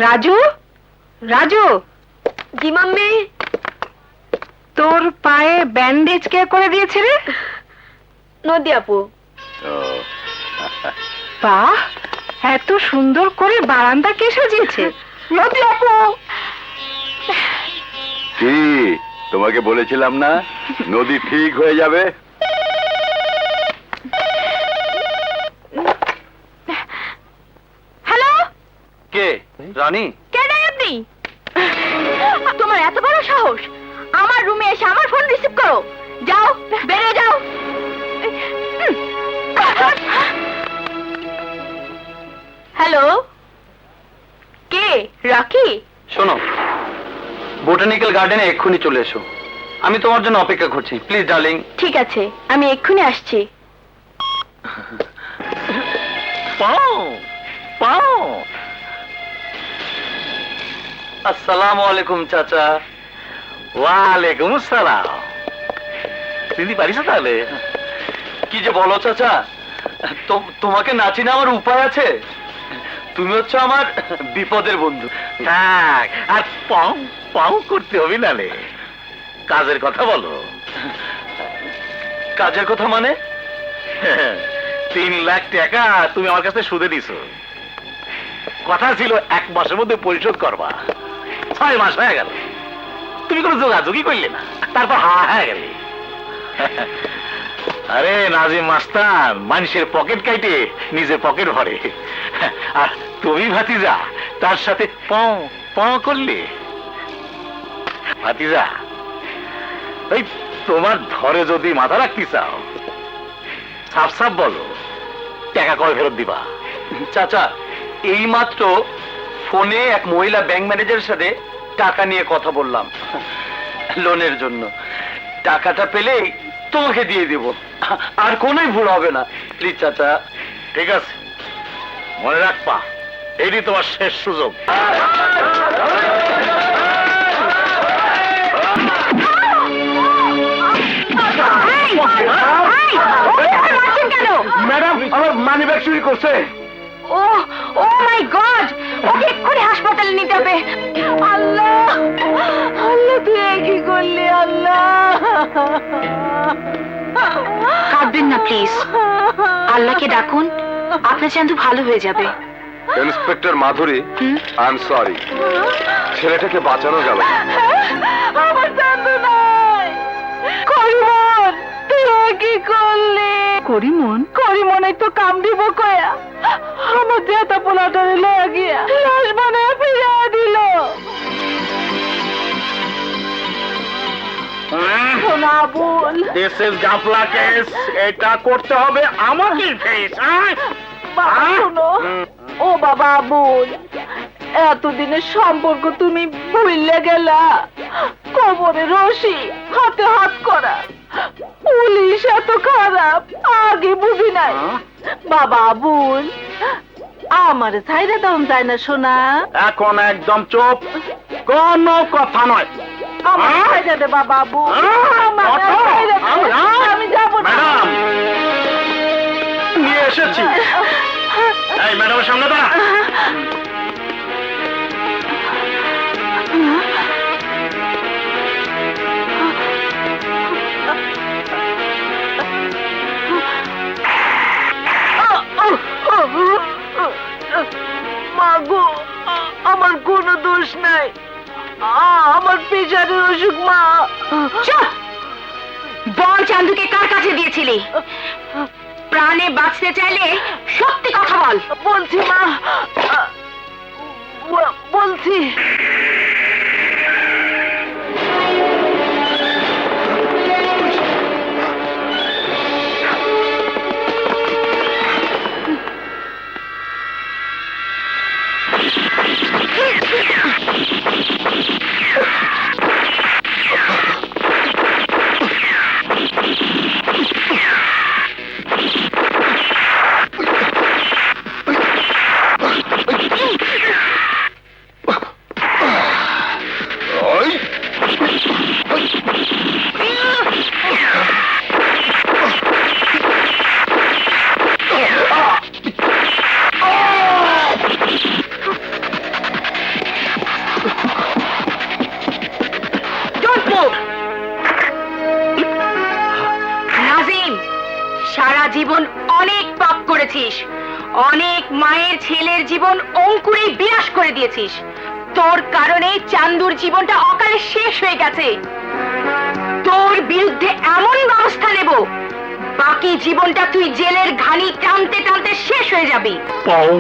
রাজু, রাজু। জি mummy. তোর পায়ে bandage কে করে দিয়েছে রে? নদী আপু। বাহ, এত সুন্দর করে বারান্দা কে সাজিয়েছে? নদী আপু। কি তোমাকে বলেছিলাম না নদী ঠিক হয়ে যাবে? হ্যালো, কে রানী? কে আপনি? তোমার এত বড় সাহস আমার রুমে এসে আমার ফোন রিসিভ করো? যাও, বেরিয়ে যাও। হ্যালো, কে? রাখি? শোনো, বোটানিক্যাল গার্ডেনে এক্ষুনি চলে এসো। আমি তোমার জন্য অপেক্ষা করছি, প্লিজ ডার্লিং। ঠিক আছে, আমি এক্ষুনি আসছি। আসসালামু আলাইকুম চাচা। ওয়ালাইকুম আসসালাম। চিনতে পারিস তাহলে? কি যে বলো চাচা, তোমাকে না চিনে আমার উপায় আছে? তুমি হচ্ছে আমার বিপদের বন্ধু। থাক, আর পাও পাও করতে হবে নালে। কাজের কথা বলো। কাজের কথা মানে? 3 লাখ টাকা তুমি আমার কাছে সুদে দিছো। কথা ছিল 1 মাসের মধ্যে পরিশোধ করবা। 6 মাস হয়ে গেল, তুমি কোনো যোগাযোগই করলে না। তারপর হয়ে গেলে। আরে নাজিম মাস্তান মানুষের পকেট কাইটে নিজের পকেট ভরে, আর তুমি ভাতিজা তার সাথে পঁ পঁ করলে। ভাতিজা, এই তোমার ধরে যদি মাথা রাখতে চাও, সাফ সাফ বলো টাকা কবে ফেরত দিবা? চাচা, এইমাত্র ফোনে এক মহিলা ব্যাংক ম্যানেজারের সাথে টাকা নিয়ে কথা বললাম লোনের জন্য। টাকাটা পেলেই তোমাকে দিয়ে দেব, আর কোনোই ভুল হবে না। প্লিজ চাচা। ঠিক আছে, মনে রাখবা এটি তোমার শেষ সুযোগ। ম্যাডাম, আমার মানি ব্যাগ চুরি করছে। ও ও মাই গড, ওকে এক্ষুনি হাসপাতালে নিতে হবে। আল্লাহ, আল্লাহ তুই কি করলি? আল্লাহ, কাঁদবেন না প্লিজ, আল্লাহকে ডাকুন, আপনার চান্দু ভালো হয়ে যাবে। Inspector Madhuri, I am sorry, ছেলেটাকে বাঁচানো গেল না। আমার চান্দু নাই। করিমন, তুই কি করলি? করিমন? করিমনে তো কাম দিব কয়া আমার জেতা পোলাটারে লয়ে গিয়া লাশ বানায় ফিরিয়া দিল। সোনা বল, দিস ইজ গাফলা কেস। এটা করতে হবে আমাকে ফেস। বাবা শোনো। ও বাবা বল, এতদিনের সম্পর্ক তুমি ভুলে গেলা? কবরে রশি, হাতে হাত করা, পুলিশ এত খারাপ, আগে বুঝি নাই। বাবা বল, আমার ছাইরে দাম যায় না সোনা। এখন একদম চুপ, কোনো কথা নয়। আমার ছাইরে দে বাবা বল, আমার ছাইরে দে। আমি যাবো না। ম্যাডাম, নিয়ে এসেছি। এই ম্যাডামের সামনে দাঁড়া। মাগো, আমার কোনো দোষ নাই, আমার প্রেশারের অসুখ। মা চুপ! বল, চান্দুকে কার কাছে দিয়েছিলি? প্রাণে বাঁচতে চাইলে সত্যি কথা বল। বলছি মা, বলছি। অনেক মায়ের ছেলের জীবন অঙ্কুরেই বিনাশ করে দিয়েছিস। তোর কারণে চান্দুর জীবনটা অকালে শেষ হয়ে গেছে। তোর বিরুদ্ধে এমন ব্যবস্থা নেব, বাকি জীবনটা তুই জেলের ঘানি টানতে টানতে শেষ হয়ে যাবি। পাও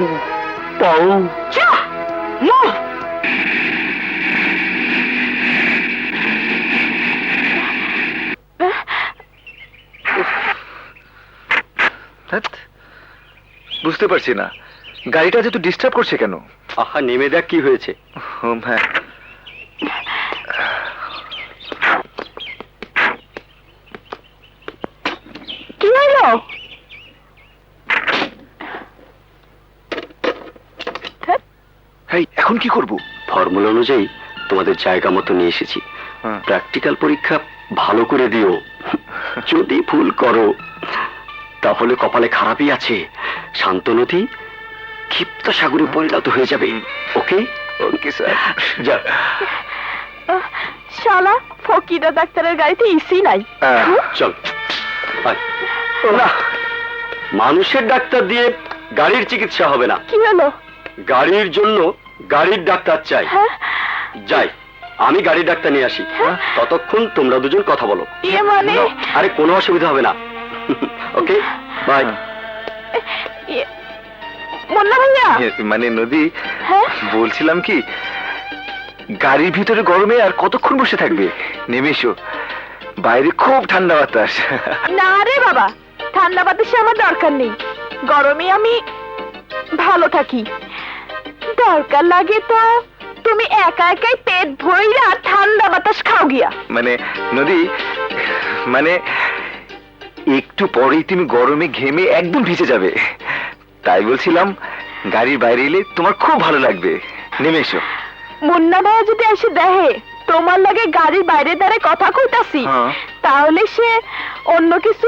পাও চুপ! মুভ! ধ্যাৎ, বুঝতে পারছি না গাড়িটা যেহেতু ডিস্টার্ব করছে কেন। আহা, নেমে দেখ কি হয়েছে। হ্যাঁ, কি হলো? এই এখন কি করব? ফর্মুলা অনুযায়ী তোমাদের জায়গা মতো নিয়ে এসেছি। হ্যাঁ। প্র্যাকটিক্যাল পরীক্ষা ভালো করে দিও। যদি ভুল করো তাহলে কপালে খারাপই আছে। শান্ত নদী ক্ষিপ্ত সাগরে পরিণত হয়ে যাবে। ওকে ওকে স্যার। যা। শালা ফকিরা ডাক্তারের গাড়িতে ইসি নাই। চল আয়। না, মানুষের ডাক্তার দিয়ে গাড়ির চিকিৎসা হবে না। কি হলো? গাড়ির জন্য গাড়ির ডাক্তার চাই। হ্যাঁ? যাই, আমি গাড়ির ডাক্তার নিয়ে আসি। ততক্ষণ তোমরা দুজন কথা বলো। ইয়ে মানে? আরে কোনো অসুবিধা হবে না। Okay bye. ইয়ে, মুন্না ভাইয়া। মানে নদী, হ্যাঁ? বলছিলাম কি, গাড়ির ভিতরে গরমে আর কতক্ষণ বসে থাকবে? নেমে এসো, বাইরে খুব ঠান্ডা বাতাস। না রে বাবা, ঠান্ডা বাতাসে আমার দরকার নেই। গরমে আমি ভালো থাকি। দরকার লাগে তো তুমি একা একাই পেট ভইরা ঠান্ডা বাতাস খাও গিয়া। মানে নদী, মানে একটু পরেই তুমি গরমে ঘেমে একদম ভিজে যাবে, তাই বলছিলাম গাড়ির বাইরে এলে তোমার খুব ভালো লাগবে। নেমে এসো। মুন্না ভাইয়া যদি এসে দেখে তোমার লাগে গাড়ির বাইরে দাঁড়ায় কথা কইতাছি, হ্যাঁ। তাহলে সে অন্য কিছু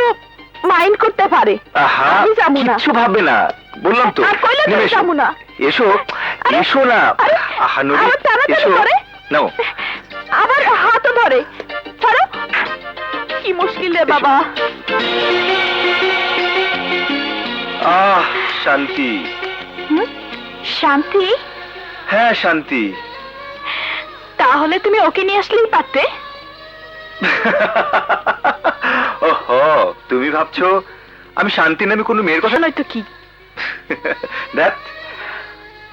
মাইন্ড করতে পারে। আহা, আমি যাবো না। কিচ্ছু ভাববে না, বললাম তো। আর কইলে তো নেমে এসো। যাবো না। এসো, আরে, এসো না। আরে, আহা নদী, আবার টানাটানি এসো। করে? নাও। আবার হাতও ধরে। ছাড়ো। কি মুশকিল রে বাবা। আহ, শান্তি। হুম? শান্তি? হ্যাঁ, শান্তি। তাহলে তুমি ওকে নিয়ে আসলেই পারতে। ওহো, তুমি ভাবছো আমি শান্তি নামে কোনো মেয়ের কথা? নয়তো কি? দেখ,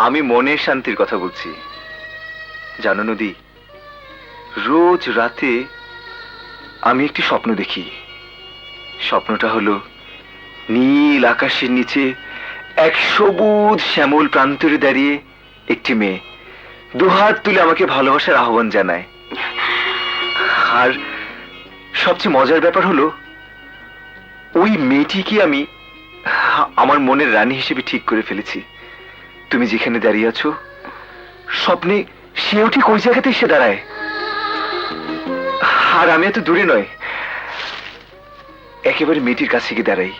আমি মনের শান্তির কথা বলছি। জানো নদী, রোজ রাতে আমি একটি স্বপ্ন দেখি। স্বপ্নটা হলো নীল আকাশের নিচে এক সবুজ শ্যামল প্রান্তরে দাঁড়িয়ে একটি মেয়ে দুহাত তুলে আমাকে ভালোবাসার আহ্বান জানায়। আর সবচেয়ে মজার ব্যাপার হলো ওই মেয়েটিকে আমি আমার মনের রানী হিসেবে ঠিক করে ফেলেছি। তুমি যেখানে দাঁড়িয়ে আছো, স্বপ্নে সেও ঠিক ওই জায়গাতে এসে দাঁড়ায়। আর আমি এত দূরে নয়, একেবারে মেয়েটির কাছে গিয়ে দাঁড়াই,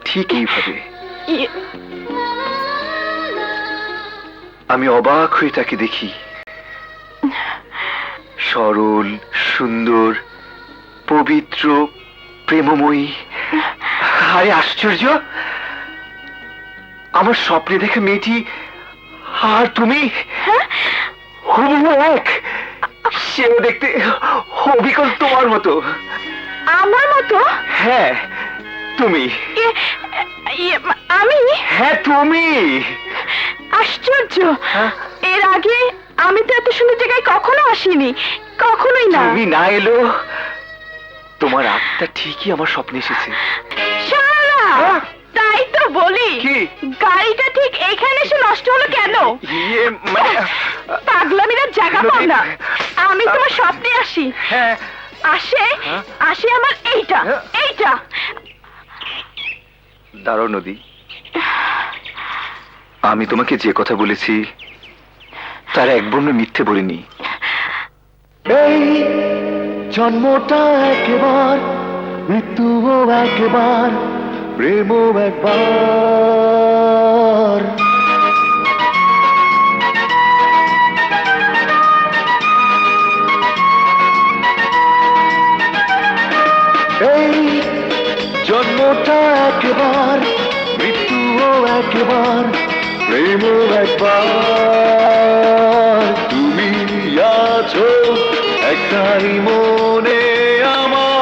ঠিক এইভাবে। ইয়ে, আমি অবাক হয়ে তাকে দেখি। সরল, সুন্দর, পবিত্র, প্রেমময়ী। আরে আশ্চর্য, আমার স্বপ্নে দেখা মেয়েটি আর তুমি হুবহু এক। সেও দেখতে অবিকল তোমার মতো। আমার মতো? হ্যাঁ, তুমি। আমি? হ্যাঁ, তুমি। আশ্চর্য। হ্যাঁ? এর আগে আমি তো এত সুন্দর জায়গায় কখনো আসিনি, কখনোই না। তুমি না এলো তোমার আত্মা ঠিকই আমার স্বপ্নে এসেছে। শালা! হ্যাঁ? তাই তো বলি, কি? গাড়িটা ঠিক এখানে এসে নষ্ট হলো কেন? ইয়ে মানে পাগলামিরা জায়গা পাও না। আমি তোমার স্বপ্নে আসি। হ্যাঁ, আসে হ্যাঁ? আসে আমার এইটা হ্যাঁ? এইটা। দাঁড়াও নদী, আমি তোমাকে যে কথা বলেছি তার এক বর্ণ মিথ্যে বলিনি। এই জন্মটা একবার, মৃত্যুও একবার, প্রেমও একবার। এই জন্মটা একবার, মৃত্যুও একবার প্রেমও একবার তুমি আছো একটাই মনে আমার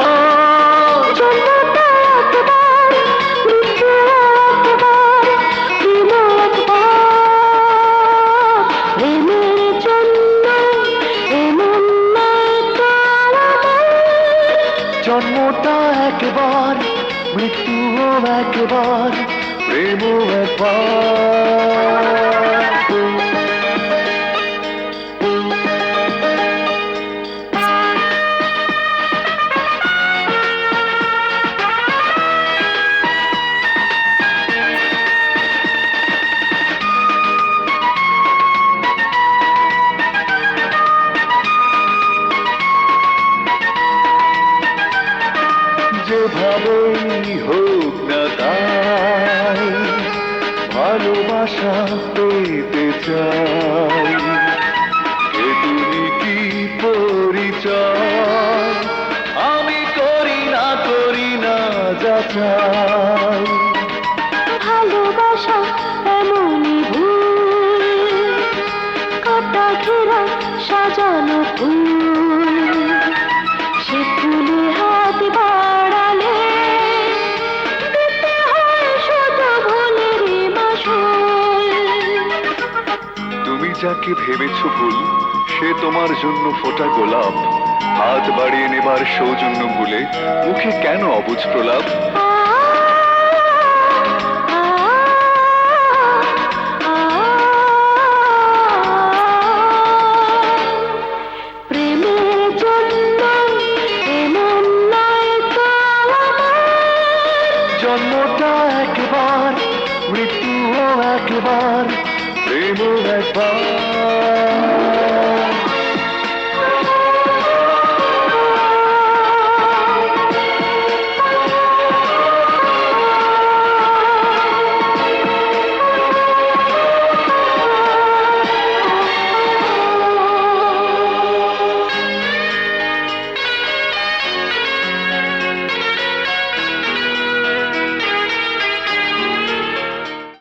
জন্মটা একবার মৃত্যুও একবার প্রেমও একবার যেভাবেই হোক না তাই ভালোবাসা পেতে চাই কে তুমি কি পরিচয় আমি করি না যাচাই ভালোবাসা এমনই ভুল কাটা ঘেরা সাজানো ফুল সে ফুলে হাত বাড়ালে দিতে হয় শুধু ভুলের মাসুল তুমি যাকে ভেবেছো ভুল সে তোমার জন্য ফোটা গোলাপ হাত বাড়িয়ে নেবার সৌজন্য ভুলে মুখে কেন অবুঝ প্রলাপ প্রেমের জন্য এমন নয় তো জন্মটা একবার মৃত্যুও একবার প্রেমও একবার